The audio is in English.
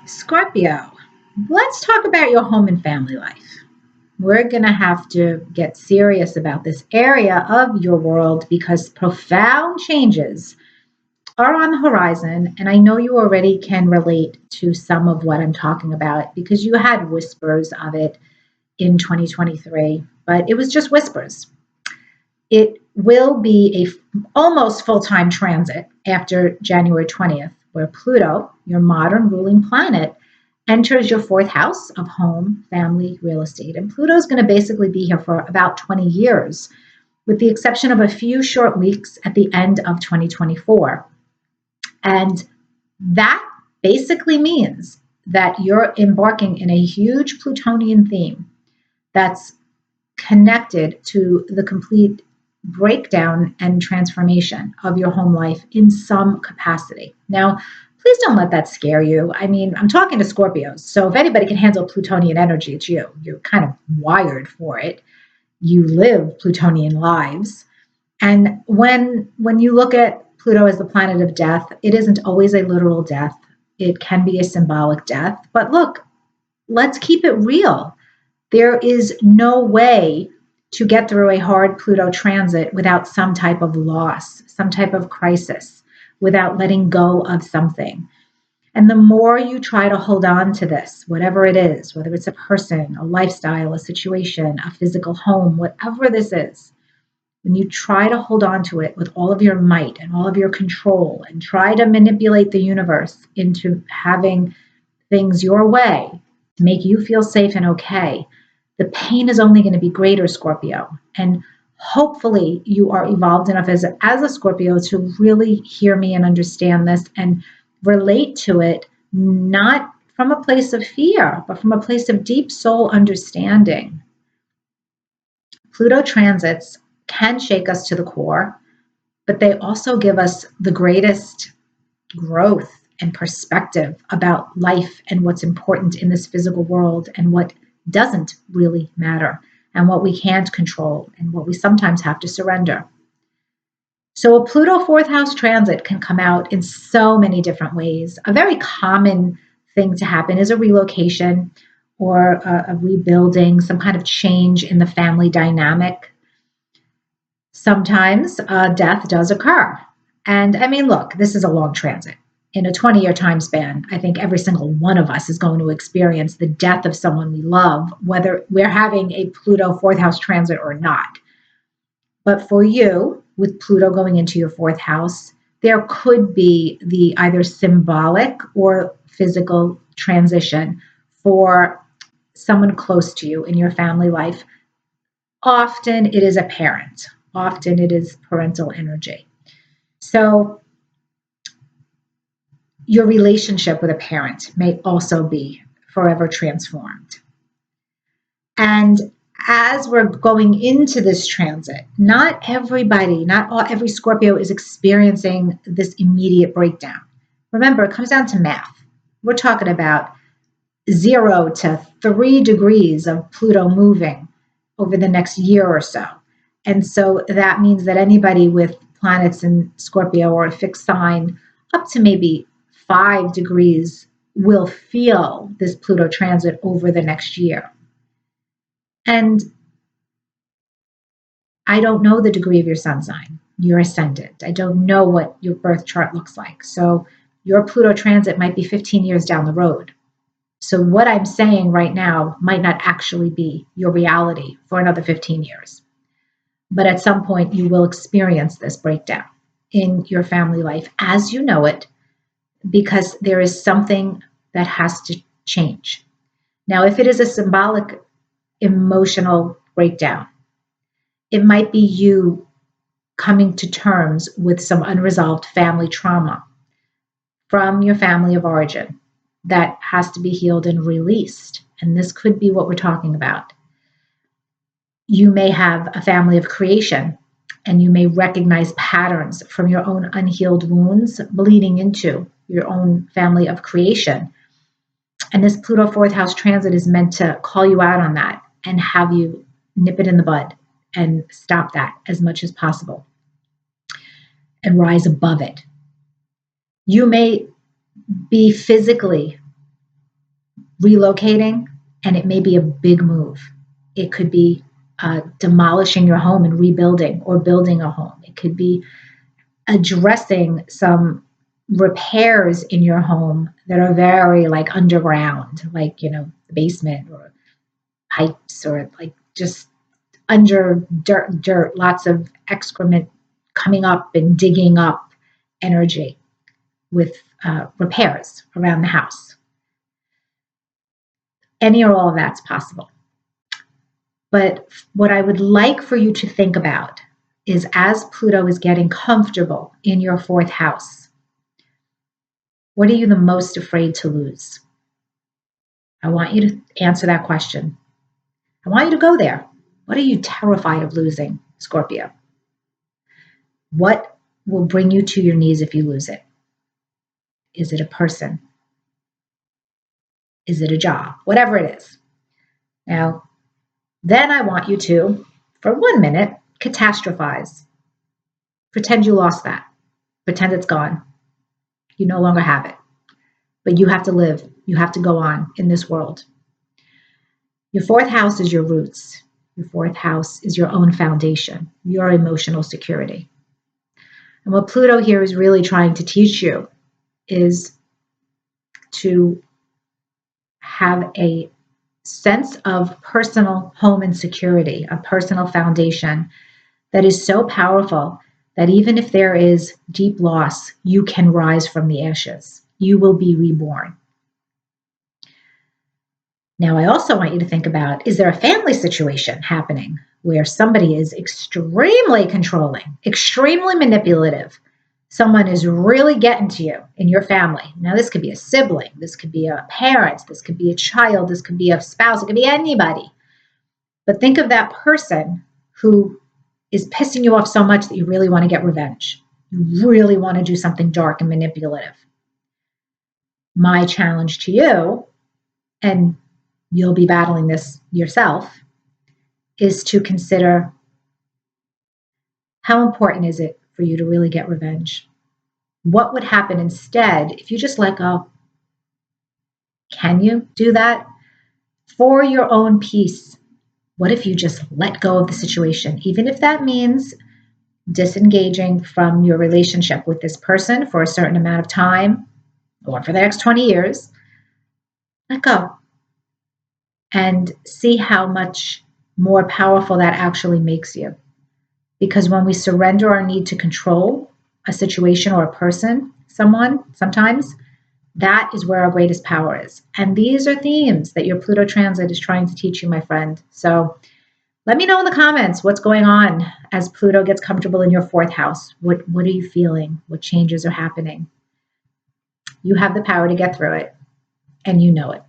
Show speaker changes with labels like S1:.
S1: Scorpio, let's talk about your home and family life. We're going to have to get serious about this area of your world because profound changes are on the horizon. And I know you already can relate to some of what I'm talking about because you had whispers of it in 2023, but it was just whispers. It will be a almost full-time transit after January 20th, where Pluto, your modern ruling planet, enters your fourth house of home, family, real estate. And Pluto is going to basically be here for about 20 years, with the exception of a few short weeks at the end of 2024. And that basically means that you're embarking in a huge Plutonian theme that's connected to the complete breakdown and transformation of your home life in some capacity. Now, please don't let that scare you. I mean, I'm talking to Scorpios, so if anybody can handle Plutonian energy, it's you. You're kind of wired for it. You live Plutonian lives. And when you look at Pluto as the planet of death, it isn't always a literal death. It can be a symbolic death. But look, let's keep it real. There is no way to get through a hard Pluto transit without some type of loss, some type of crisis, without letting go of something. And the more you try to hold on to this, whatever it is, whether it's a person, a lifestyle, a situation, a physical home, whatever this is, when you try to hold on to it with all of your might and all of your control and try to manipulate the universe into having things your way to make you feel safe and okay, the pain is only going to be greater, Scorpio. And hopefully you are evolved enough as a Scorpio to really hear me and understand this and relate to it, not from a place of fear, but from a place of deep soul understanding. Pluto transits can shake us to the core, but they also give us the greatest growth and perspective about life and what's important in this physical world and what doesn't really matter and what we can't control and what we sometimes have to surrender. So a Pluto fourth house transit can come out in so many different ways. A very common thing to happen is a relocation or a rebuilding, some kind of change in the family dynamic. Sometimes death does occur. And I mean, look, this is a long transit. In a 20-year time span, I think every single one of us is going to experience the death of someone we love, whether we're having a Pluto fourth house transit or not. But for you, with Pluto going into your fourth house, there could be the either symbolic or physical transition for someone close to you in your family life. Often it is a parent. Often it is parental energy. So your relationship with a parent may also be forever transformed. And as we're going into this transit, not every Scorpio is experiencing this immediate breakdown. Remember, it comes down to math. We're talking about 0 to 3 degrees of Pluto moving over the next year or so. And so that means that anybody with planets in Scorpio or a fixed sign up to maybe 5 degrees will feel this Pluto transit over the next year. And I don't know the degree of your sun sign, your ascendant. I don't know what your birth chart looks like. So your Pluto transit might be 15 years down the road. So what I'm saying right now might not actually be your reality for another 15 years. But at some point, you will experience this breakdown in your family life as you know it, because there is something that has to change. Now, if it is a symbolic emotional breakdown, it might be you coming to terms with some unresolved family trauma from your family of origin that has to be healed and released. And this could be what we're talking about. You may have a family of creation, and you may recognize patterns from your own unhealed wounds bleeding into your own family of creation. And this Pluto fourth house transit is meant to call you out on that and have you nip it in the bud and stop that as much as possible and rise above it. You may be physically relocating, and it may be a big move. It could be demolishing your home and rebuilding, or building a home. It could be addressing some repairs in your home that are very like underground, like, you know, the basement or pipes, or like just under dirt, lots of excrement coming up and digging up energy with repairs around the house. Any or all of that's possible. But what I would like for you to think about is, as Pluto is getting comfortable in your fourth house, what are you the most afraid to lose? I want you to answer that question. I want you to go there. What are you terrified of losing, Scorpio? What will bring you to your knees if you lose it? Is it a person? Is it a job? Whatever it is. Now, then I want you to, for 1 minute, catastrophize. Pretend you lost that. Pretend it's gone. You no longer have it. But you have to live. You have to go on in this world. Your fourth house is your roots. Your fourth house is your own foundation, your emotional security. And what Pluto here is really trying to teach you is to have a sense of personal home and security, a personal foundation that is so powerful that even if there is deep loss, you can rise from the ashes. You will be reborn. Now, I also want you to think about, is there a family situation happening where somebody is extremely controlling, extremely manipulative? Someone is really getting to you in your family. Now, this could be a sibling, this could be a parent, this could be a child, this could be a spouse, it could be anybody. But think of that person who is pissing you off so much that you really want to get revenge. You really want to do something dark and manipulative. My challenge to you, and you'll be battling this yourself, is to consider, how important is it for you to really get revenge? What would happen instead if you just let go? Can you do that? For your own peace, what if you just let go of the situation? Even if that means disengaging from your relationship with this person for a certain amount of time, or for the next 20 years, let go. And see how much more powerful that actually makes you. Because when we surrender our need to control a situation or a person, someone, sometimes, that is where our greatest power is. And these are themes that your Pluto transit is trying to teach you, my friend. So let me know in the comments what's going on as Pluto gets comfortable in your fourth house. What are you feeling? What changes are happening? You have the power to get through it, and you know it.